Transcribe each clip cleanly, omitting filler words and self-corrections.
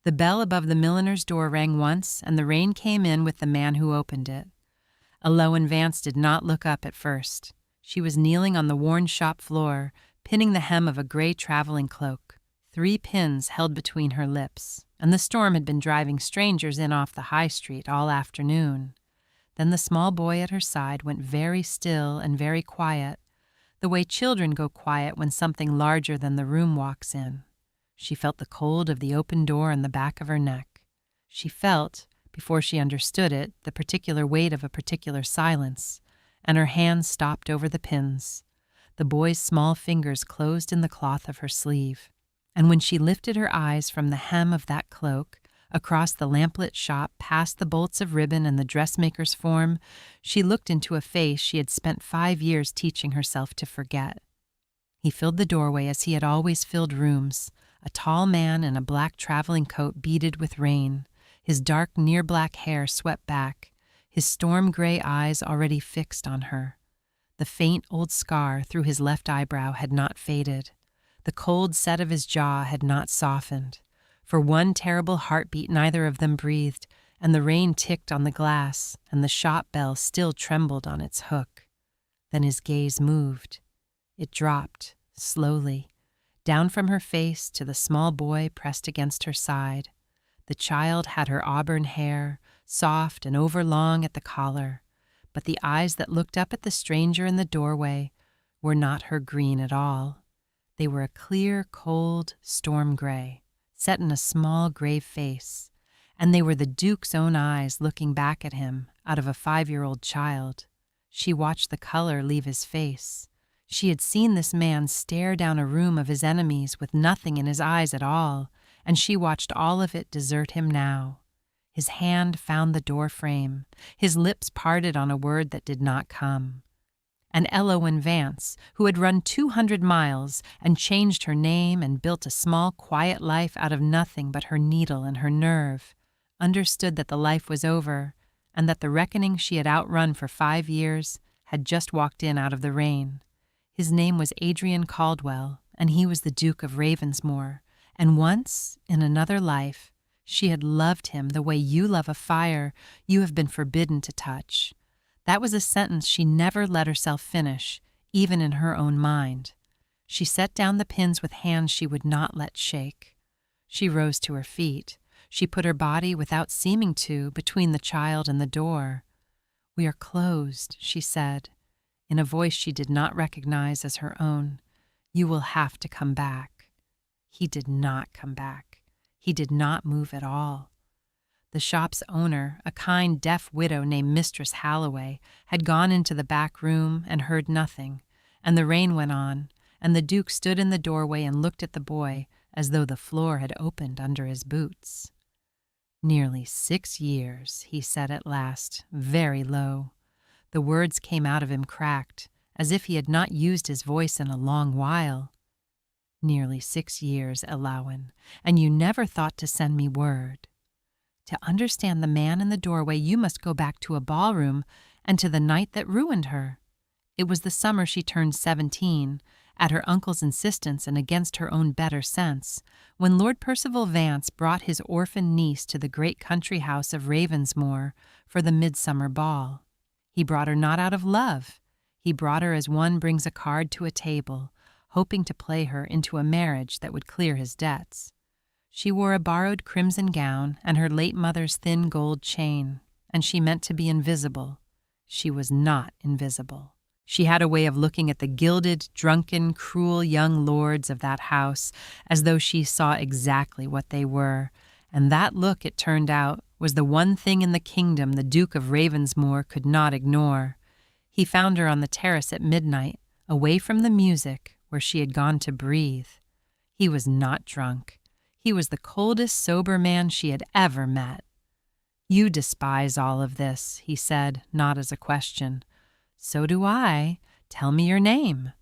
The bell above the milliner's door rang once, and the rain came in with the man who opened it. Eloan Vance did not look up at first. She was kneeling on the worn shop floor, pinning the hem of a gray traveling cloak. 3 pins held between her lips, and the storm had been driving strangers in off the high street all afternoon. Then the small boy at her side went very still and very quiet, the way children go quiet when something larger than the room walks in. She felt the cold of the open door on the back of her neck. She felt, before she understood it, the particular weight of a particular silence, and her hands stopped over the pins. The boy's small fingers closed in the cloth of her sleeve, and when she lifted her eyes from the hem of that cloak, across the lamplit shop, past the bolts of ribbon and the dressmaker's form, she looked into a face she had spent 5 years teaching herself to forget. He filled the doorway as he had always filled rooms, a tall man in a black traveling coat beaded with rain, his dark near-black hair swept back, his storm-gray eyes already fixed on her. The faint old scar through his left eyebrow had not faded. The cold set of his jaw had not softened. For one terrible heartbeat neither of them breathed, and the rain ticked on the glass, and the shop bell still trembled on its hook. Then his gaze moved. It dropped, slowly, down from her face to the small boy pressed against her side. The child had her auburn hair, soft and overlong at the collar, but the eyes that looked up at the stranger in the doorway were not her green at all. They were a clear, cold, storm gray, set in a small, grave face, and they were the Duke's own eyes looking back at him out of a 5-year-old child. She watched the color leave his face. She had seen this man stare down a room of his enemies with nothing in his eyes at all, and she watched all of it desert him now. His hand found the door frame. His lips parted on a word that did not come. And Eloan Vance, who had run 200 miles and changed her name and built a small, quiet life out of nothing but her needle and her nerve, understood that the life was over and that the reckoning she had outrun for 5 years had just walked in out of the rain. His name was Adrian Caldwell, and he was the Duke of Ravensmoor, and once, in another life, she had loved him the way you love a fire you have been forbidden to touch. That was a sentence she never let herself finish, even in her own mind. She set down the pins with hands she would not let shake. She rose to her feet. She put her body, without seeming to, between the child and the door. "We are closed," she said, in a voice she did not recognize as her own. "You will have to come back." He did not come back. He did not move at all. The shop's owner, a kind, deaf widow named Mistress Halloway, had gone into the back room and heard nothing, and the rain went on, and the Duke stood in the doorway and looked at the boy as though the floor had opened under his boots. "Nearly 6 years," he said at last, very low. The words came out of him cracked, as if he had not used his voice in a long while. "Nearly 6 years, Eloan, and you never thought to send me word. To understand the man in the doorway, you must go back to a ballroom and to the night that ruined her. It was the summer she turned 17, at her uncle's insistence and against her own better sense, when Lord Percival Vance brought his orphan niece to the great country house of Ravensmoor for the midsummer ball. He brought her not out of love. He brought her as one brings a card to a table, hoping to play her into a marriage that would clear his debts. She wore a borrowed crimson gown and her late mother's thin gold chain, and she meant to be invisible. She was not invisible. She had a way of looking at the gilded, drunken, cruel young lords of that house as though she saw exactly what they were, and that look, it turned out, was the one thing in the kingdom the Duke of Ravensmoor could not ignore. He found her on the terrace at midnight, away from the music, where she had gone to breathe. He was not drunk. He was the coldest, sober man she had ever met. "You despise all of this," he said, not as a question. "So do I. Tell me your name."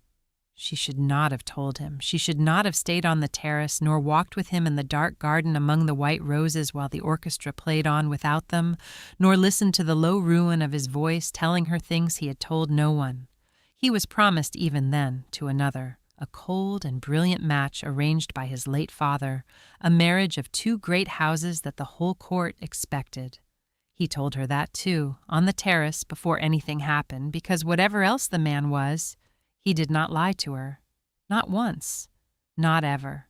She should not have told him. She should not have stayed on the terrace, nor walked with him in the dark garden among the white roses while the orchestra played on without them, nor listened to the low ruin of his voice telling her things he had told no one. He was promised even then to another, a cold and brilliant match arranged by his late father, a marriage of two great houses that the whole court expected. He told her that, too, on the terrace before anything happened, because whatever else the man was, he did not lie to her. Not once. Not ever.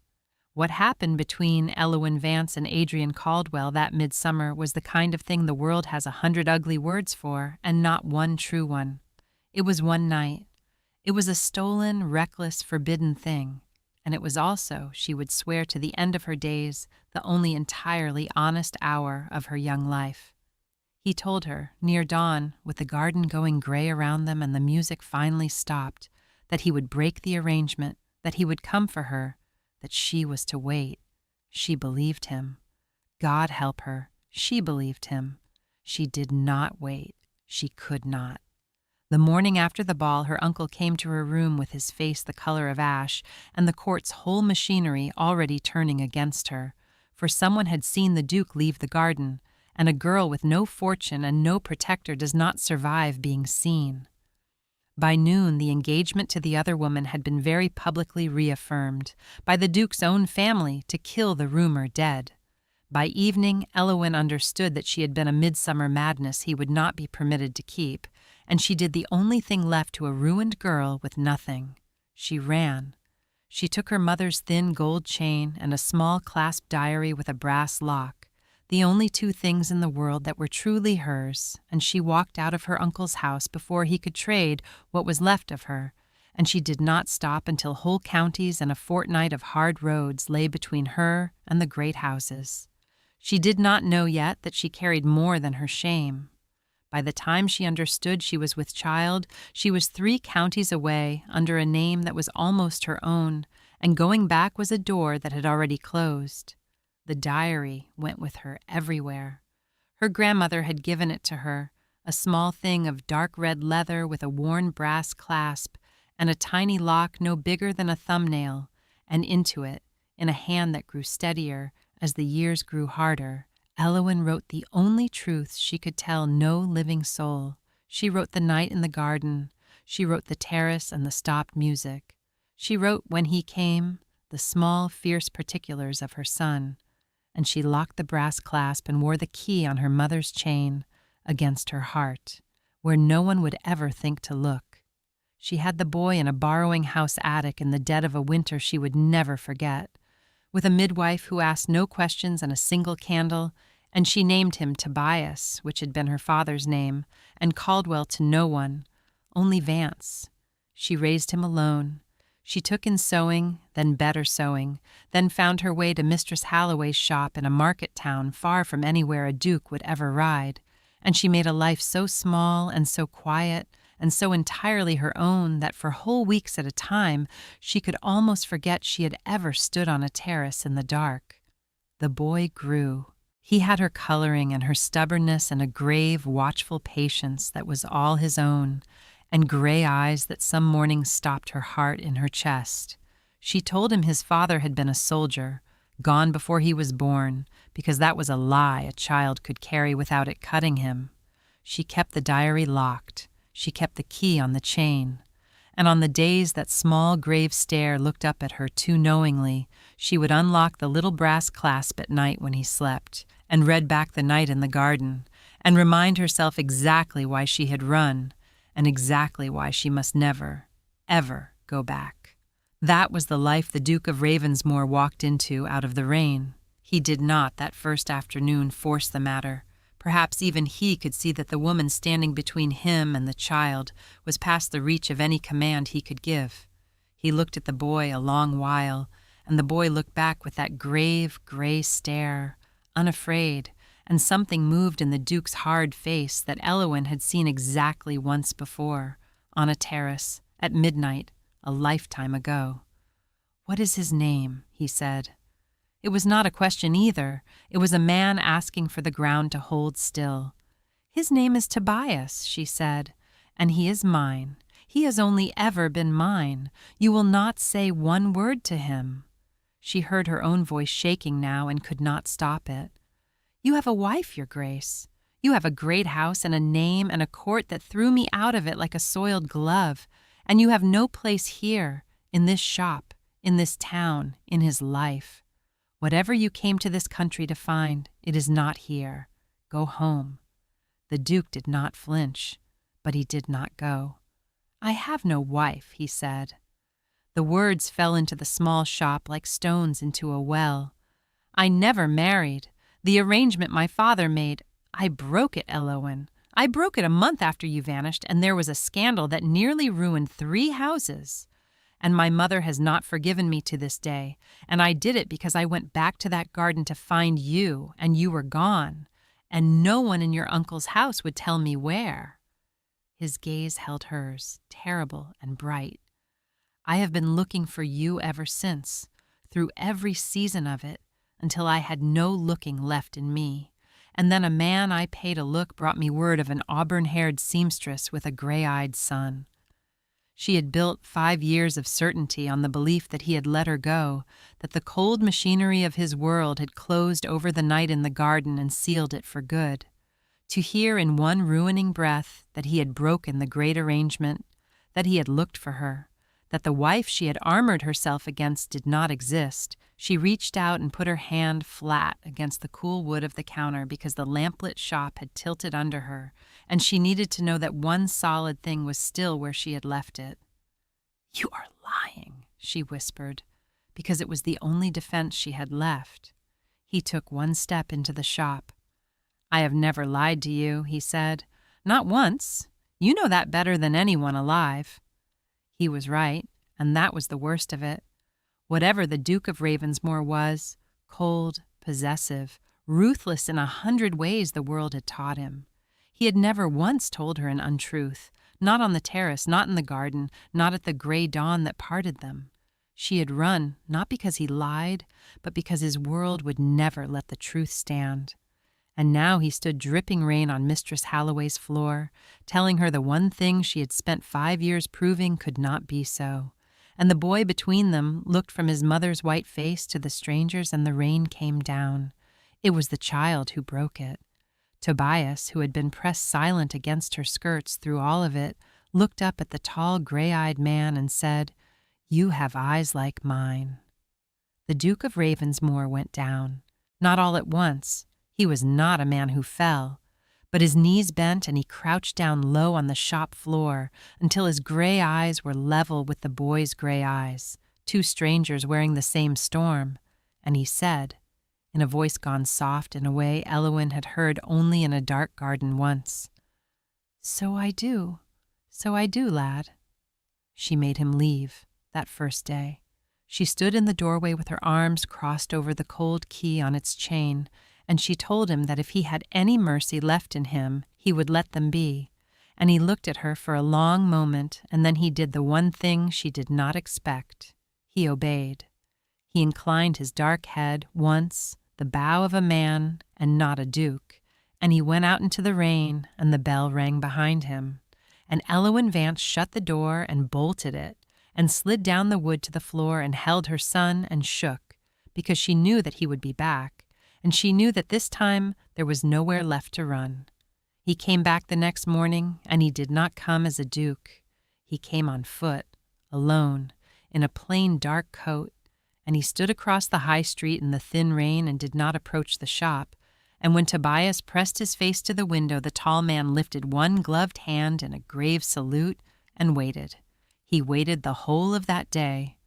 What happened between Elowen Vance and Adrian Caldwell that midsummer was the kind of thing the world has 100 ugly words for, and not one true one. It was one night. It was a stolen, reckless, forbidden thing. And it was also, she would swear to the end of her days, the only entirely honest hour of her young life. He told her, near dawn, with the garden going gray around them and the music finally stopped, that he would break the arrangement, that he would come for her, that she was to wait. She believed him. God help her. She believed him. She did not wait. She could not. The morning after the ball, her uncle came to her room with his face the color of ash and the court's whole machinery already turning against her, for someone had seen the Duke leave the garden, and a girl with no fortune and no protector does not survive being seen. By noon, the engagement to the other woman had been very publicly reaffirmed, by the Duke's own family, to kill the rumor dead. By evening, Elowen understood that she had been a midsummer madness he would not be permitted to keep, and she did the only thing left to a ruined girl with nothing. She ran. She took her mother's thin gold chain and a small clasp diary with a brass lock, the only two things in the world that were truly hers, and she walked out of her uncle's house before he could trade what was left of her, and she did not stop until whole counties and a fortnight of hard roads lay between her and the great houses. She did not know yet that she carried more than her shame. By the time she understood she was with child, she was 3 counties away under a name that was almost her own, and going back was a door that had already closed. The diary went with her everywhere. Her grandmother had given it to her, a small thing of dark red leather with a worn brass clasp and a tiny lock no bigger than a thumbnail, and into it, in a hand that grew steadier as the years grew harder, Elowen wrote the only truths she could tell no living soul. She wrote the night in the garden. She wrote the terrace and the stopped music. She wrote, when he came, the small, fierce particulars of her son. And she locked the brass clasp and wore the key on her mother's chain against her heart, where no one would ever think to look. She had the boy in a borrowing house attic in the dead of a winter she would never forget, with a midwife who asked no questions and a single candle, and she named him Tobias, which had been her father's name, and Caldwell to no one, only Vance. She raised him alone. She took in sewing, then better sewing, then found her way to Mistress Halloway's shop in a market town far from anywhere a duke would ever ride, and she made a life so small and so quiet and so entirely her own that for whole weeks at a time she could almost forget she had ever stood on a terrace in the dark. The boy grew. He had her coloring and her stubbornness and a grave, watchful patience that was all his own, and gray eyes that some mornings stopped her heart in her chest. She told him his father had been a soldier, gone before he was born, because that was a lie a child could carry without it cutting him. She kept the diary locked. She kept the key on the chain. And on the days that small grave stare looked up at her too knowingly, she would unlock the little brass clasp at night when he slept, and read back the night in the garden, and remind herself exactly why she had run, and exactly why she must never, ever go back. That was the life the Duke of Ravensmoor walked into out of the rain. He did not, that first afternoon, force the matter. Perhaps even he could see that the woman standing between him and the child was past the reach of any command he could give. He looked at the boy a long while, and the boy looked back with that grave, gray stare, unafraid, and something moved in the Duke's hard face that Elowen had seen exactly once before, on a terrace, at midnight, a lifetime ago. "What is his name?" he said. It was not a question either. It was a man asking for the ground to hold still. "His name is Tobias," she said, "and he is mine. He has only ever been mine. You will not say one word to him." She heard her own voice shaking now and could not stop it. "You have a wife, Your Grace. You have a great house and a name and a court that threw me out of it like a soiled glove, and you have no place here, in this shop, in this town, in his life. Whatever you came to this country to find, it is not here. Go home." The Duke did not flinch, but he did not go. "I have no wife," he said. The words fell into the small shop like stones into a well. "I never married. The arrangement my father made, I broke it, Elowen. I broke it a month after you vanished, and there was a scandal that nearly ruined 3 houses. And my mother has not forgiven me to this day, and I did it because I went back to that garden to find you, and you were gone, and no one in your uncle's house would tell me where." His gaze held hers, terrible and bright. "I have been looking for you ever since, through every season of it, until I had no looking left in me. And then a man I paid a look brought me word of an auburn-haired seamstress with a gray-eyed son." She had built 5 years of certainty on the belief that he had let her go, that the cold machinery of his world had closed over the night in the garden and sealed it for good. To hear in one ruining breath that he had broken the great arrangement, that he had looked for her, that the wife she had armored herself against did not exist, she reached out and put her hand flat against the cool wood of the counter because the lamplit shop had tilted under her, and she needed to know that one solid thing was still where she had left it. "You are lying," she whispered, because it was the only defense she had left. He took one step into the shop. "I have never lied to you," he said. "Not once. You know that better than anyone alive." He was right, and that was the worst of it. Whatever the Duke of Ravensmoor was, cold, possessive, ruthless in 100 ways the world had taught him, he had never once told her an untruth, not on the terrace, not in the garden, not at the gray dawn that parted them. She had run, not because he lied, but because his world would never let the truth stand. And now he stood dripping rain on Mistress Halloway's floor, telling her the one thing she had spent 5 years proving could not be so. And the boy between them looked from his mother's white face to the stranger's, and the rain came down. It was the child who broke it. Tobias, who had been pressed silent against her skirts through all of it, looked up at the tall, gray-eyed man and said, "You have eyes like mine." The Duke of Ravensmoor went down. Not all at once. He was not a man who fell, but his knees bent and he crouched down low on the shop floor until his gray eyes were level with the boy's gray eyes, 2 strangers wearing the same storm, and he said, in a voice gone soft in a way Elowen had heard only in a dark garden once, so I do, lad." She made him leave, that first day. She stood in the doorway with her arms crossed over the cold key on its chain, and she told him that if he had any mercy left in him, he would let them be. And he looked at her for a long moment, and then he did the one thing she did not expect. He obeyed. He inclined his dark head once, the bow of a man and not a duke, and he went out into the rain, and the bell rang behind him. And Elowen Vance shut the door and bolted it, and slid down the wood to the floor and held her son and shook, because she knew that he would be back, and she knew that this time there was nowhere left to run. He came back the next morning, and he did not come as a duke. He came on foot, alone, in a plain dark coat, and he stood across the high street in the thin rain and did not approach the shop, and when Tobias pressed his face to the window, the tall man lifted one gloved hand in a grave salute and waited. He waited the whole of that day.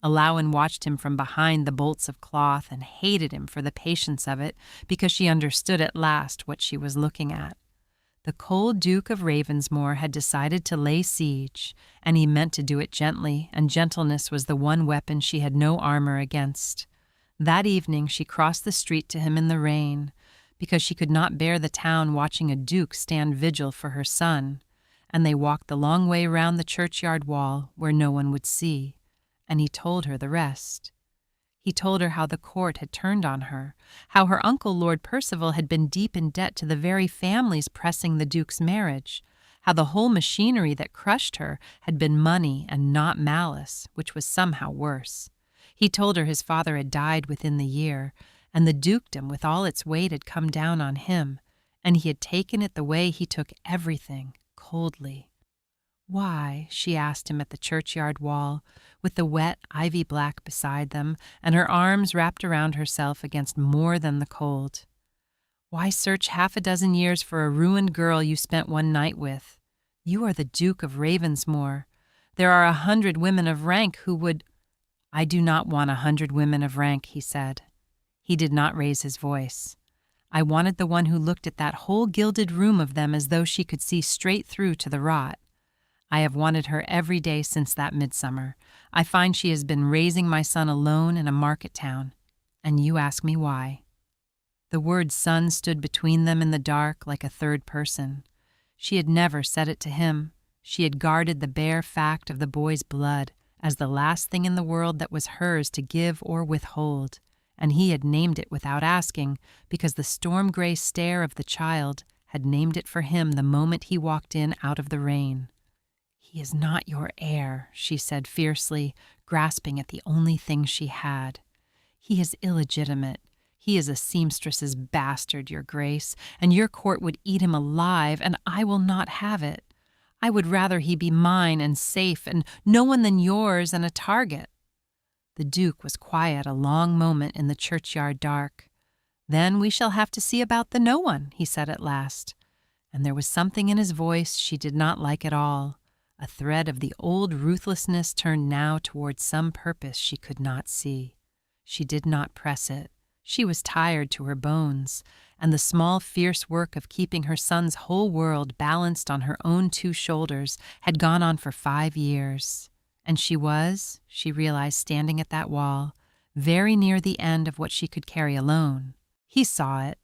Elowen watched him from behind the bolts of cloth and hated him for the patience of it, because she understood at last what she was looking at. The cold Duke of Ravensmoor had decided to lay siege, and he meant to do it gently, and gentleness was the one weapon she had no armor against. That evening she crossed the street to him in the rain, because she could not bear the town watching a duke stand vigil for her son, and they walked the long way round the churchyard wall where no one would see. And he told her the rest. He told her how the court had turned on her, how her uncle Lord Percival had been deep in debt to the very families pressing the Duke's marriage, how the whole machinery that crushed her had been money and not malice, which was somehow worse. He told her his father had died within the year, and the dukedom with all its weight had come down on him, and he had taken it the way he took everything, coldly. Why? She asked him at the churchyard wall, with the wet ivy black beside them, and her arms wrapped around herself against more than the cold. Why search 6 years for a ruined girl you spent one night with? You are the Duke of Ravensmoor. There are 100 women of rank who would— I do not want 100 women of rank, he said. He did not raise his voice. I wanted the one who looked at that whole gilded room of them as though she could see straight through to the rot. I have wanted her every day since that midsummer. I find she has been raising my son alone in a market town. And you ask me why. The word son stood between them in the dark like a third person. She had never said it to him. She had guarded the bare fact of the boy's blood as the last thing in the world that was hers to give or withhold, and he had named it without asking, because the storm-gray stare of the child had named it for him the moment he walked in out of the rain. He is not your heir, she said fiercely, grasping at the only thing she had. He is illegitimate. He is a seamstress's bastard, your grace, and your court would eat him alive, and I will not have it. I would rather he be mine and safe, and no one than yours and a target. The Duke was quiet a long moment in the churchyard dark. Then we shall have to see about the no one, he said at last. And there was something in his voice she did not like at all, a thread of the old ruthlessness turned now toward some purpose she could not see. She did not press it. She was tired to her bones, and the small, fierce work of keeping her son's whole world balanced on her own 2 shoulders had gone on for 5 years. And she was, she realized standing at that wall, very near the end of what she could carry alone. He saw it.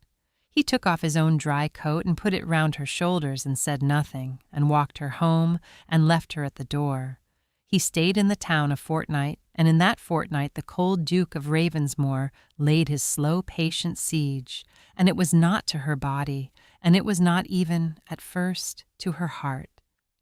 He took off his own dry coat and put it round her shoulders and said nothing, and walked her home and left her at the door. He stayed in the town a fortnight, and in that fortnight the cold Duke of Ravensmoor laid his slow, patient siege, and it was not to her body, and it was not even, at first, to her heart.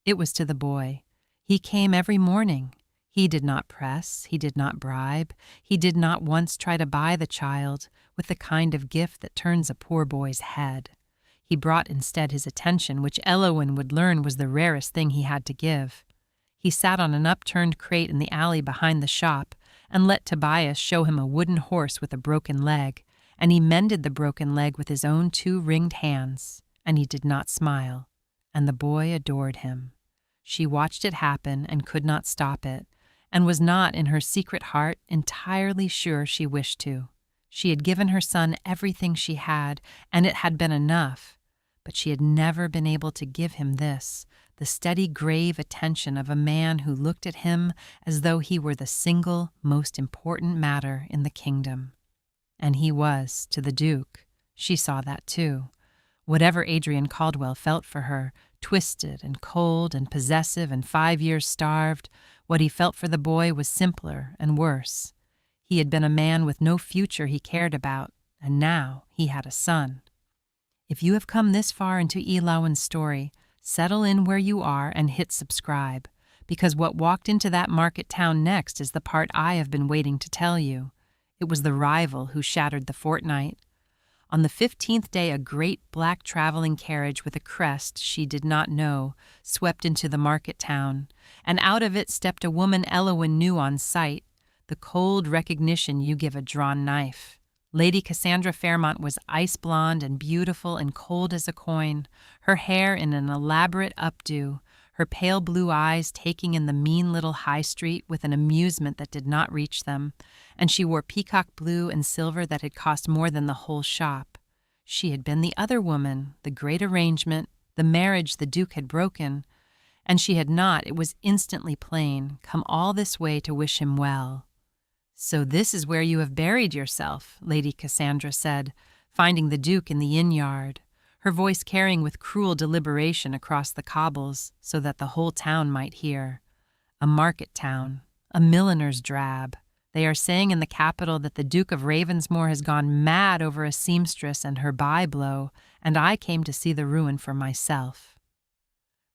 It was to the boy. He came every morning. He did not press, he did not bribe, he did not once try to buy the child with the kind of gift that turns a poor boy's head. He brought instead his attention, which Eowyn would learn was the rarest thing he had to give. He sat on an upturned crate in the alley behind the shop and let Tobias show him a wooden horse with a broken leg, and he mended the broken leg with his own 2 ringed hands, and he did not smile, and the boy adored him. She watched it happen and could not stop it, and was not in her secret heart entirely sure she wished to. She had given her son everything she had, and it had been enough, but she had never been able to give him this, the steady, grave attention of a man who looked at him as though he were the single most important matter in the kingdom. And he was, to the Duke. She saw that too. Whatever Adrian Caldwell felt for her, twisted and cold and possessive and 5 years starved, what he felt for the boy was simpler and worse. He had been a man with no future he cared about, and now he had a son. If you have come this far into Elowyn's story, settle in where you are and hit subscribe, because what walked into that market town next is the part I have been waiting to tell you. It was the rival who shattered the fortnight. On the 15th day, a great black traveling carriage with a crest she did not know swept into the market town, and out of it stepped a woman Eowyn knew on sight, the cold recognition you give a drawn knife. Lady Cassandra Fairmont was ice blonde and beautiful and cold as a coin, her hair in an elaborate updo, her pale blue eyes taking in the mean little high street with an amusement that did not reach them, and she wore peacock blue and silver that had cost more than the whole shop. She had been the other woman, the great arrangement, the marriage the Duke had broken, and she had not, it was instantly plain, come all this way to wish him well. "So this is where you have buried yourself," Lady Cassandra said, finding the Duke in the inn-yard, her voice carrying with cruel deliberation across the cobbles so that the whole town might hear. "A market town, a milliner's drab. They are saying in the capital that the Duke of Ravensmoor has gone mad over a seamstress and her bye-blow, and I came to see the ruin for myself."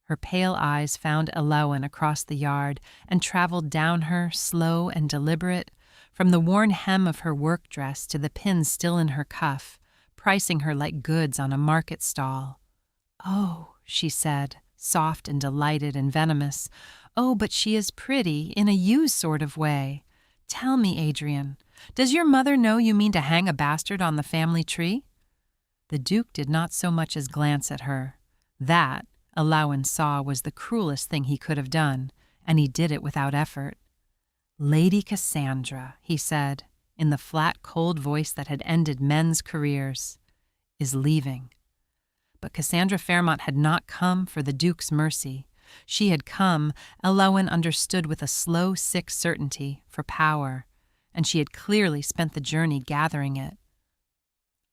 Her pale eyes found Eowyn across the yard and traveled down her, slow and deliberate, from the worn hem of her work dress to the pins still in her cuff, pricing her like goods on a market stall. "Oh," she said, soft and delighted and venomous. "Oh, but she is pretty, in a you sort of way. Tell me, Adrian, does your mother know you mean to hang a bastard on the family tree?" The Duke did not so much as glance at her. That, Llywelyn saw, was the cruelest thing he could have done, and he did it without effort. "Lady Cassandra," he said, in the flat, cold voice that had ended men's careers, "is leaving." But Cassandra Fairmont had not come for the Duke's mercy. She had come, Llywelyn understood with a slow, sick certainty, for power, and she had clearly spent the journey gathering it.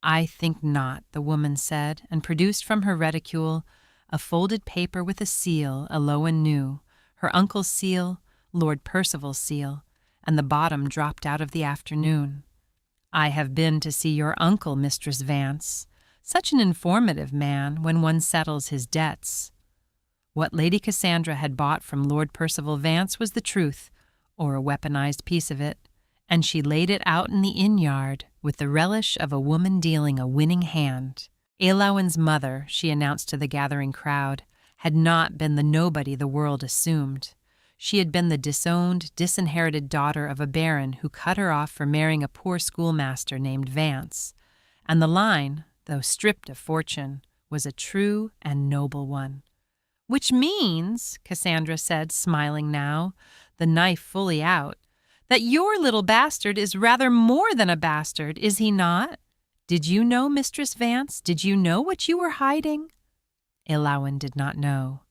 "I think not," the woman said, and produced from her reticule a folded paper with a seal Llywelyn knew, her uncle's seal, Lord Percival's seal, and the bottom dropped out of the afternoon. "I have been to see your uncle, Mistress Vance. Such an informative man when one settles his debts." What Lady Cassandra had bought from Lord Percival Vance was the truth, or a weaponized piece of it, and she laid it out in the inn-yard with the relish of a woman dealing a winning hand. Llywelyn's mother, she announced to the gathering crowd, had not been the nobody the world assumed. She had been the disowned, disinherited daughter of a baron who cut her off for marrying a poor schoolmaster named Vance, and the line, though stripped of fortune, was a true and noble one. "Which means," Cassandra said, smiling now, the knife fully out, "that your little bastard is rather more than a bastard, is he not? Did you know, Mistress Vance? Did you know what you were hiding?" Llywelyn did not know.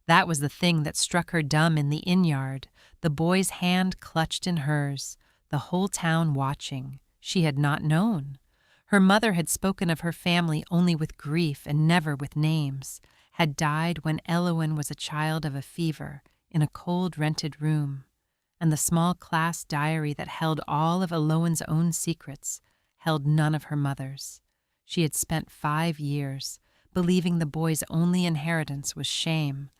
That was the thing that struck her dumb in the inn-yard, the boy's hand clutched in hers, the whole town watching. She had not known. Her mother had spoken of her family only with grief and never with names, had died when Llywelyn was a child of a fever in a cold rented room, and the small class diary that held all of Llywelyn's own secrets held none of her mother's. She had spent 5 years believing the boy's only inheritance was shame,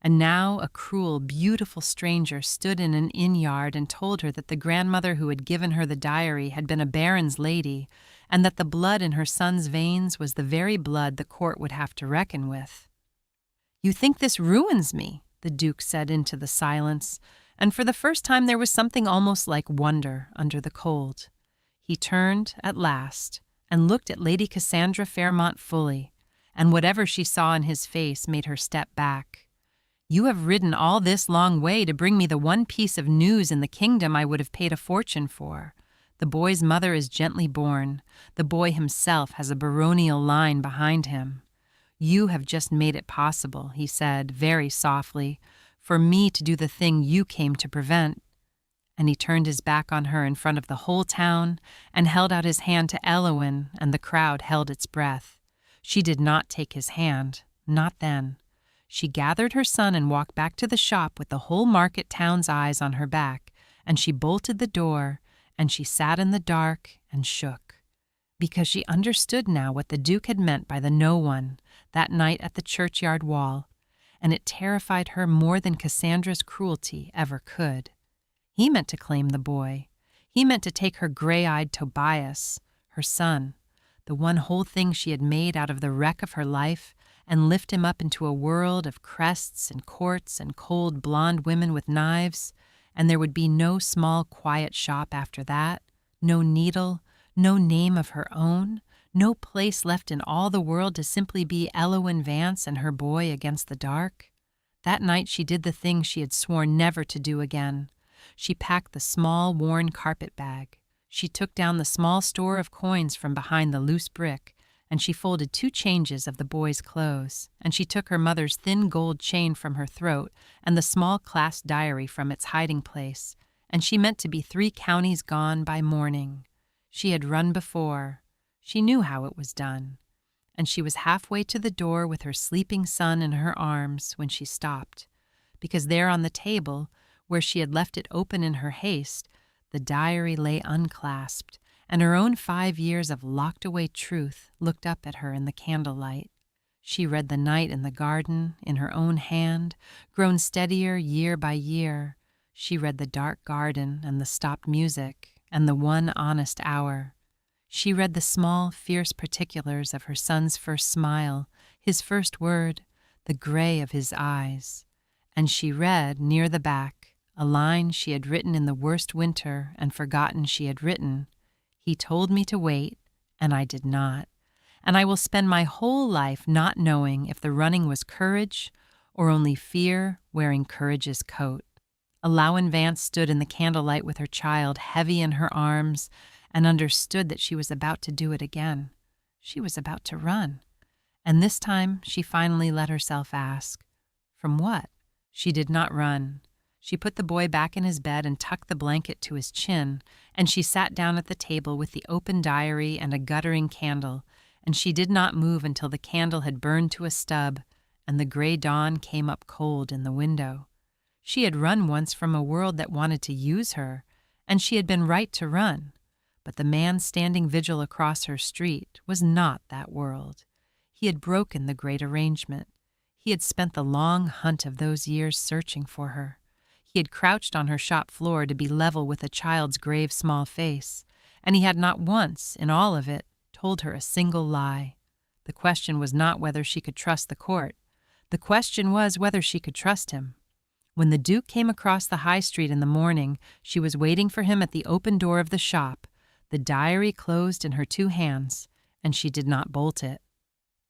and now a cruel, beautiful stranger stood in an inn-yard and told her that the grandmother who had given her the diary had been a baron's lady, and that the blood in her son's veins was the very blood the court would have to reckon with. "You think this ruins me," the Duke said into the silence, and for the first time there was something almost like wonder under the cold. He turned, at last, and looked at Lady Cassandra Fairmont fully, and whatever she saw in his face made her step back. "You have ridden all this long way to bring me the one piece of news in the kingdom I would have paid a fortune for. The boy's mother is gently born. The boy himself has a baronial line behind him. You have just made it possible," he said, very softly, "for me to do the thing you came to prevent." And he turned his back on her in front of the whole town and held out his hand to Llywelyn, and the crowd held its breath. She did not take his hand, not then. She gathered her son and walked back to the shop with the whole market town's eyes on her back, and she bolted the door, and she sat in the dark and shook, because she understood now what the Duke had meant by the no one that night at the churchyard wall, and it terrified her more than Cassandra's cruelty ever could. He meant to claim the boy. He meant to take her gray-eyed Tobias, her son, the one whole thing she had made out of the wreck of her life, and lift him up into a world of crests and courts and cold blonde women with knives, and there would be no small quiet shop after that, no needle, no name of her own, no place left in all the world to simply be Llywelyn Vance and her boy against the dark. That night she did the thing she had sworn never to do again. She packed the small, worn carpet bag. She took down the small store of coins from behind the loose brick, and she folded 2 changes of the boy's clothes, and she took her mother's thin gold chain from her throat and the small class diary from its hiding place, and she meant to be 3 counties gone by morning. She had run before. She knew how it was done. And she was halfway to the door with her sleeping son in her arms when she stopped, because there on the table, where she had left it open in her haste, the diary lay unclasped, and her own 5 years of locked-away truth looked up at her in the candlelight. She read the night in the garden in her own hand, grown steadier year by year. She read the dark garden and the stopped music and the one honest hour. She read the small, fierce particulars of her son's first smile, his first word, the gray of his eyes, and she read, near the back, a line she had written in the worst winter and forgotten she had written. He told me to wait, and I did not, and I will spend my whole life not knowing if the running was courage or only fear wearing courage's coat. Alawen Vance stood in the candlelight with her child heavy in her arms and understood that she was about to do it again. She was about to run. And this time she finally let herself ask, from what? She did not run. She put the boy back in his bed and tucked the blanket to his chin, and she sat down at the table with the open diary and a guttering candle, and she did not move until the candle had burned to a stub and the gray dawn came up cold in the window. She had run once from a world that wanted to use her, and she had been right to run. But the man standing vigil across her street was not that world. He had broken the great arrangement. He had spent the long hunt of those years searching for her. He had crouched on her shop floor to be level with a child's grave small face, and he had not once, in all of it, told her a single lie. The question was not whether she could trust the court. The question was whether she could trust him. When the Duke came across the high street in the morning, she was waiting for him at the open door of the shop, the diary closed in her two hands, and she did not bolt it.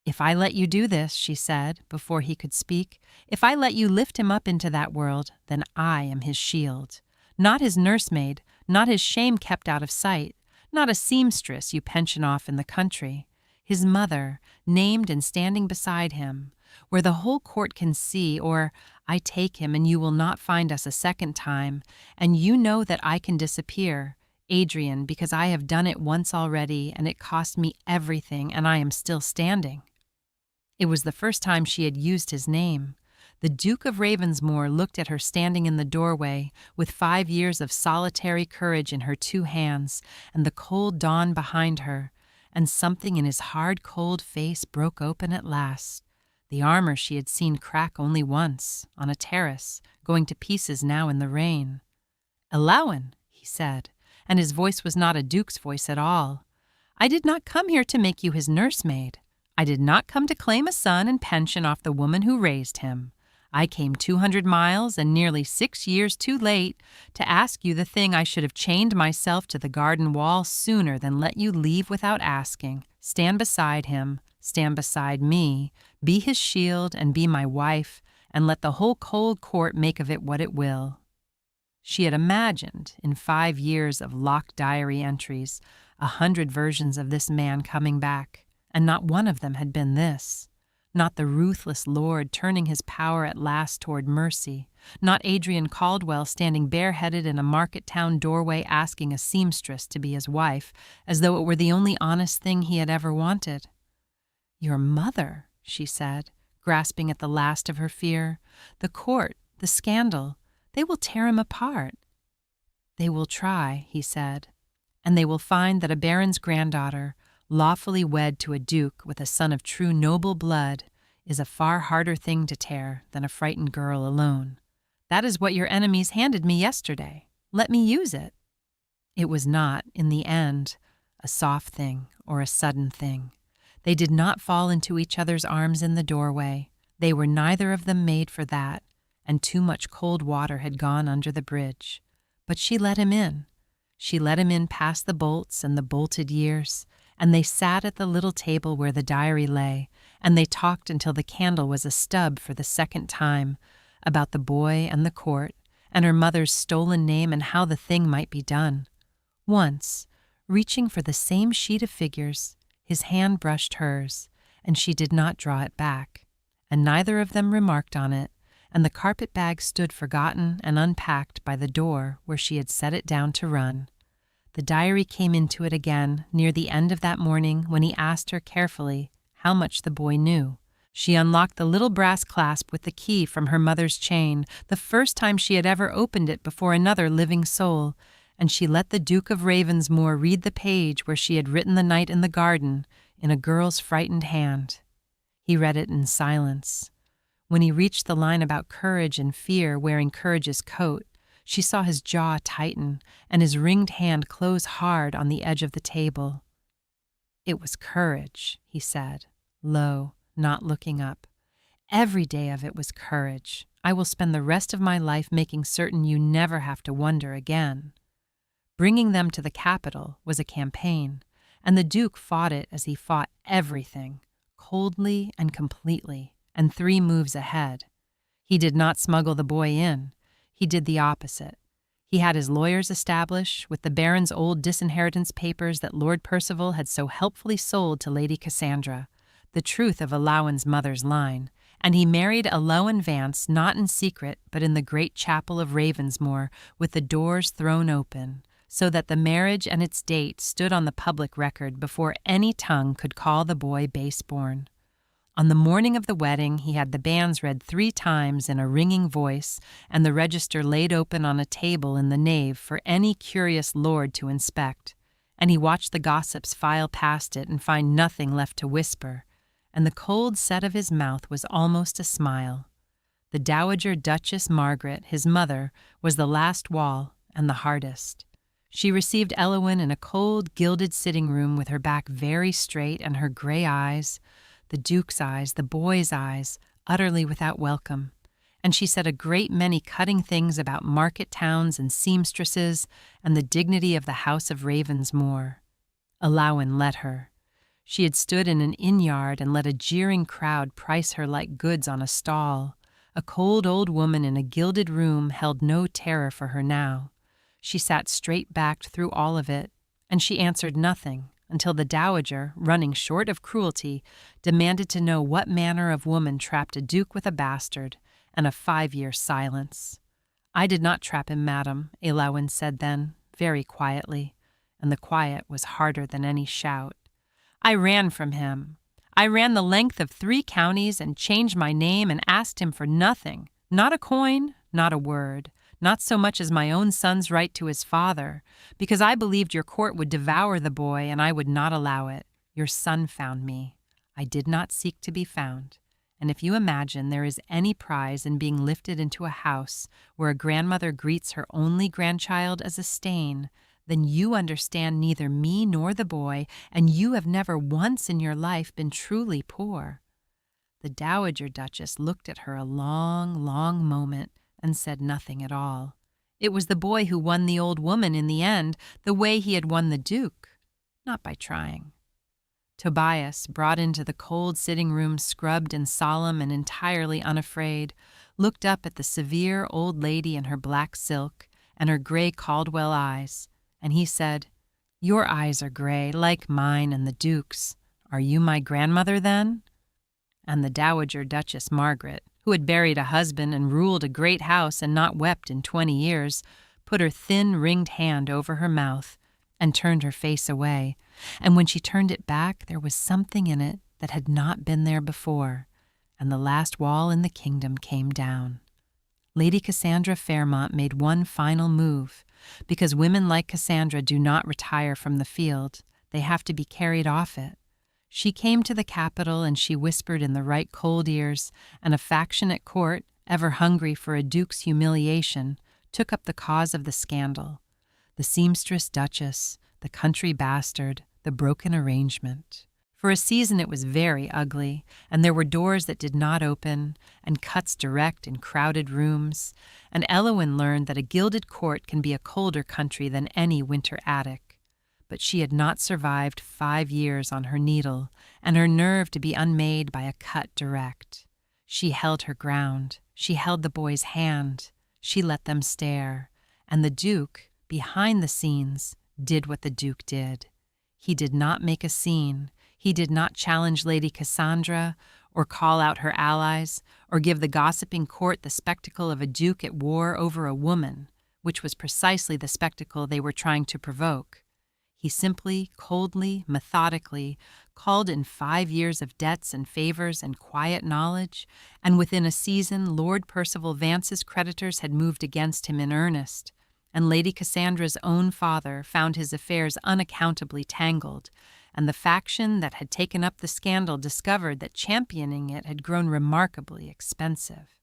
"If I let you do this," she said, before he could speak, "if I let you lift him up into that world, then I am his shield. Not his nursemaid, not his shame kept out of sight, not a seamstress you pension off in the country. His mother, named and standing beside him, where the whole court can see, or I take him and you will not find us a second time, and you know that I can disappear, Adrian, because I have done it once already and it cost me everything and I am still standing." It was the first time she had used his name. The Duke of Ravensmoor looked at her standing in the doorway with 5 years of solitary courage in her two hands and the cold dawn behind her, and something in his hard, cold face broke open at last. The armor she had seen crack only once, on a terrace, going to pieces now in the rain. "Alawen," he said, and his voice was not a duke's voice at all. "I did not come here to make you his nursemaid. I did not come to claim a son and pension off the woman who raised him. I came 200 miles and nearly 6 years too late to ask you the thing I should have chained myself to the garden wall sooner than let you leave without asking. Stand beside him, stand beside me, be his shield and be my wife, and let the whole cold court make of it what it will." She had imagined, in 5 years of locked diary entries, 100 versions of this man coming back, and not one of them had been this. Not the ruthless lord turning his power at last toward mercy, not Adrian Caldwell standing bareheaded in a market town doorway asking a seamstress to be his wife, as though it were the only honest thing he had ever wanted. "Your mother," she said, grasping at the last of her fear. "The court, the scandal, they will tear him apart." "They will try," he said, "and they will find that a baron's granddaughter, lawfully wed to a duke with a son of true noble blood, is a far harder thing to tear than a frightened girl alone. That is what your enemies handed me yesterday. Let me use it." It was not, in the end, a soft thing or a sudden thing. They did not fall into each other's arms in the doorway. They were neither of them made for that, and too much cold water had gone under the bridge. But she let him in. She let him in past the bolts and the bolted years, and they sat at the little table where the diary lay, and they talked until the candle was a stub for the second time, about the boy and the court, and her mother's stolen name and how the thing might be done. Once, reaching for the same sheet of figures, his hand brushed hers, and she did not draw it back, and neither of them remarked on it, and the carpet-bag stood forgotten and unpacked by the door where she had set it down to run. The diary came into it again near the end of that morning when he asked her carefully how much the boy knew. She unlocked the little brass clasp with the key from her mother's chain, the first time she had ever opened it before another living soul, and she let the Duke of Ravensmoor read the page where she had written the night in the garden in a girl's frightened hand. He read it in silence. When he reached the line about courage and fear wearing courage's coat, she saw his jaw tighten and his ringed hand close hard on the edge of the table. "It was courage," he said, low, not looking up. Every day of it was courage. I will spend the rest of my life making certain you never have to wonder again. Bringing them to the capital was a campaign, and the Duke fought it as he fought everything, coldly and completely, and 3 moves ahead. He did not smuggle the boy in. He did the opposite. He had his lawyers establish, with the Baron's old disinheritance papers that Lord Percival had so helpfully sold to Lady Cassandra, the truth of Llywelyn's mother's line, and he married Llywelyn Vance not in secret but in the great chapel of Ravensmoor with the doors thrown open, so that the marriage and its date stood on the public record before any tongue could call the boy base-born. On the morning of the wedding, he had the banns read 3 times in a ringing voice and the register laid open on a table in the nave for any curious lord to inspect, and he watched the gossips file past it and find nothing left to whisper, and the cold set of his mouth was almost a smile. The Dowager Duchess Margaret, his mother, was the last wall and the hardest. She received Llywelyn in a cold, gilded sitting room with her back very straight and her gray eyes, the Duke's eyes, the boy's eyes, utterly without welcome, and she said a great many cutting things about market towns and seamstresses and the dignity of the house of Ravensmoor. Llywelyn let her. She had stood in an inn-yard and let a jeering crowd price her like goods on a stall. A cold old woman in a gilded room held no terror for her now. She sat straight-backed through all of it, and she answered nothing, until the dowager, running short of cruelty, demanded to know what manner of woman trapped a duke with a bastard, and a 5-year silence. "I did not trap him, madam," Llywelyn said then, very quietly, and the quiet was harder than any shout. "I ran from him. I ran the length of 3 counties and changed my name and asked him for nothing, not a coin, not a word, not so much as my own son's right to his father, because I believed your court would devour the boy and I would not allow it. Your son found me. I did not seek to be found. And if you imagine there is any prize in being lifted into a house where a grandmother greets her only grandchild as a stain, then you understand neither me nor the boy, and you have never once in your life been truly poor." The Dowager Duchess looked at her a long, long moment and said nothing at all. It was the boy who won the old woman in the end, the way he had won the Duke, not by trying. Tobias, brought into the cold sitting room scrubbed and solemn and entirely unafraid, looked up at the severe old lady in her black silk and her gray Caldwell eyes, and he said, "Your eyes are gray, like mine and the Duke's. Are you my grandmother, then?" And the Dowager Duchess Margaret, who had buried a husband and ruled a great house and not wept in 20 years, put her thin, ringed hand over her mouth and turned her face away, and when she turned it back there was something in it that had not been there before, and the last wall in the kingdom came down. Lady Cassandra Fairmont made one final move, because women like Cassandra do not retire from the field, they have to be carried off it. She came to the capital and she whispered in the right cold ears, and a faction at court, ever hungry for a duke's humiliation, took up the cause of the scandal. The seamstress duchess, the country bastard, the broken arrangement. For a season it was very ugly, and there were doors that did not open, and cuts direct in crowded rooms, and Llywelyn learned that a gilded court can be a colder country than any winter attic. But she had not survived 5 years on her needle, and her nerve to be unmade by a cut direct. She held her ground. She held the boy's hand. She let them stare. And the Duke, behind the scenes, did what the Duke did. He did not make a scene. He did not challenge Lady Cassandra, or call out her allies, or give the gossiping court the spectacle of a duke at war over a woman, which was precisely the spectacle they were trying to provoke. He simply, coldly, methodically called in 5 years of debts and favors and quiet knowledge, and within a season Lord Percival Vance's creditors had moved against him in earnest, and Lady Cassandra's own father found his affairs unaccountably tangled, and the faction that had taken up the scandal discovered that championing it had grown remarkably expensive.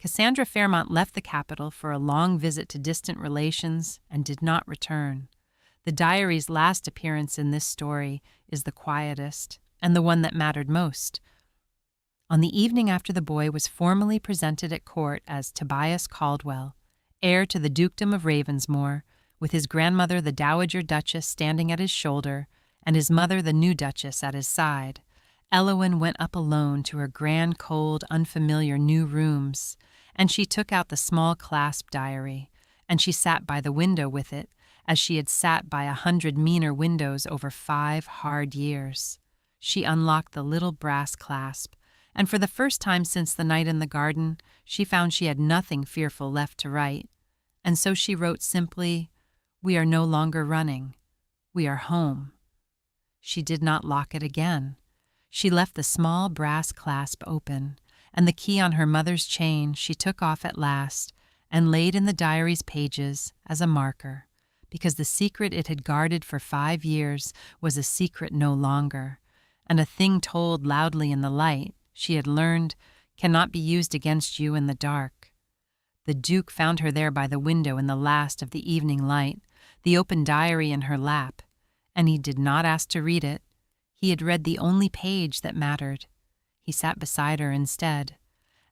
Cassandra Fairmont left the capital for a long visit to distant relations and did not return. The diary's last appearance in this story is the quietest and the one that mattered most. On the evening after the boy was formally presented at court as Tobias Caldwell, heir to the dukedom of Ravensmore, with his grandmother the Dowager Duchess standing at his shoulder and his mother the new Duchess at his side, Eowyn went up alone to her grand, cold, unfamiliar new rooms, and she took out the small clasp diary, and she sat by the window with it, as she had sat by 100 meaner windows over 5 hard years. She unlocked the little brass clasp, and for the first time since the night in the garden, she found she had nothing fearful left to write. And so she wrote simply, "We are no longer running. We are home." She did not lock it again. She left the small brass clasp open, and the key on her mother's chain she took off at last and laid in the diary's pages as a marker, because the secret it had guarded for 5 years was a secret no longer, and a thing told loudly in the light, she had learned, cannot be used against you in the dark. The Duke found her there by the window in the last of the evening light, the open diary in her lap, and he did not ask to read it. He had read the only page that mattered. He sat beside her instead,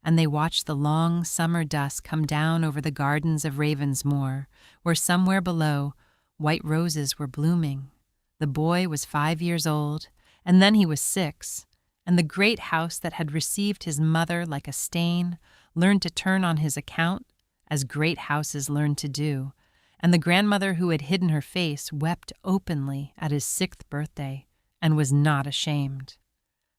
and they watched the long summer dusk come down over the gardens of Ravensmore, where somewhere below white roses were blooming. The boy was 5 years old, and then he was 6, and the great house that had received his mother like a stain learned to turn on his account, as great houses learn to do, and the grandmother who had hidden her face wept openly at his 6th birthday, and was not ashamed.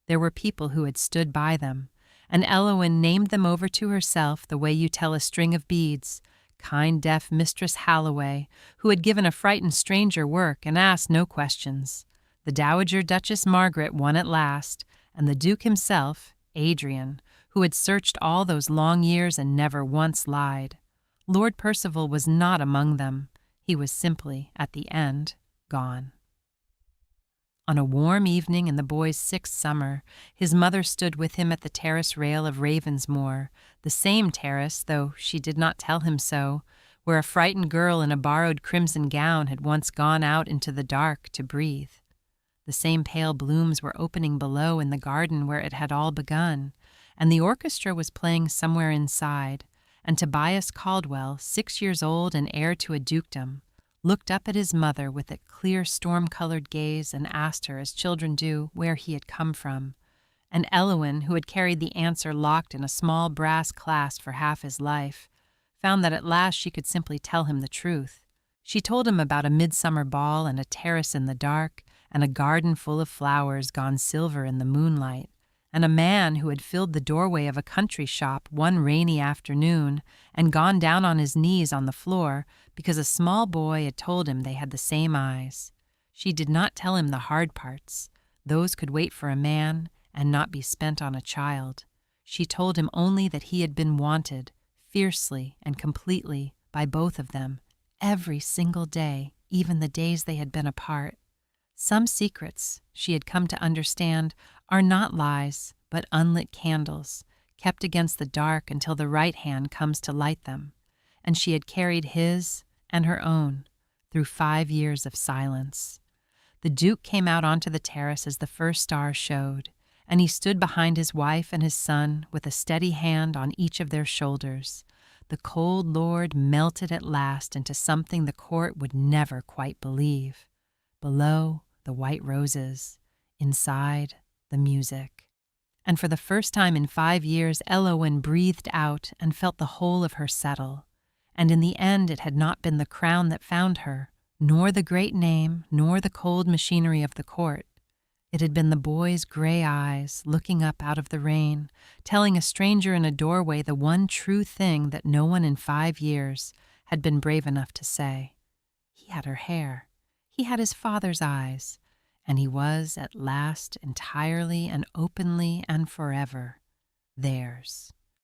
There were people who had stood by them, and Eowyn named them over to herself the way you tell a string of beads, kind deaf Mistress Halloway, who had given a frightened stranger work and asked no questions, the Dowager Duchess Margaret won at last, and the Duke himself, Adrian, who had searched all those long years and never once lied. Lord Percival was not among them. He was simply, at the end, gone. On a warm evening in the boy's 6th summer, his mother stood with him at the terrace rail of Ravensmore, the same terrace, though she did not tell him so, where a frightened girl in a borrowed crimson gown had once gone out into the dark to breathe. The same pale blooms were opening below in the garden where it had all begun, and the orchestra was playing somewhere inside, and Tobias Caldwell, 6 years old and heir to a dukedom, looked up at his mother with a clear storm-colored gaze and asked her, as children do, where he had come from. And Eowyn, who had carried the answer locked in a small brass clasp for half his life, found that at last she could simply tell him the truth. She told him about a midsummer ball and a terrace in the dark, and a garden full of flowers gone silver in the moonlight, and a man who had filled the doorway of a country shop one rainy afternoon and gone down on his knees on the floor because a small boy had told him they had the same eyes. She did not tell him the hard parts. Those could wait for a man and not be spent on a child. She told him only that he had been wanted, fiercely and completely, by both of them, every single day, even the days they had been apart. Some secrets, she had come to understand, are not lies, but unlit candles, kept against the dark until the right hand comes to light them, and she had carried his and her own through 5 years of silence. The Duke came out onto the terrace as the first star showed, and he stood behind his wife and his son with a steady hand on each of their shoulders. The cold lord melted at last into something the court would never quite believe. Below, the white roses. Inside, the music. And for the first time in 5 years, Eowyn breathed out and felt the whole of her settle. And in the end, it had not been the crown that found her, nor the great name, nor the cold machinery of the court. It had been the boy's gray eyes looking up out of the rain, telling a stranger in a doorway the one true thing that no one in 5 years had been brave enough to say. He had her hair. He had his father's eyes, and he was at last entirely and openly and forever theirs.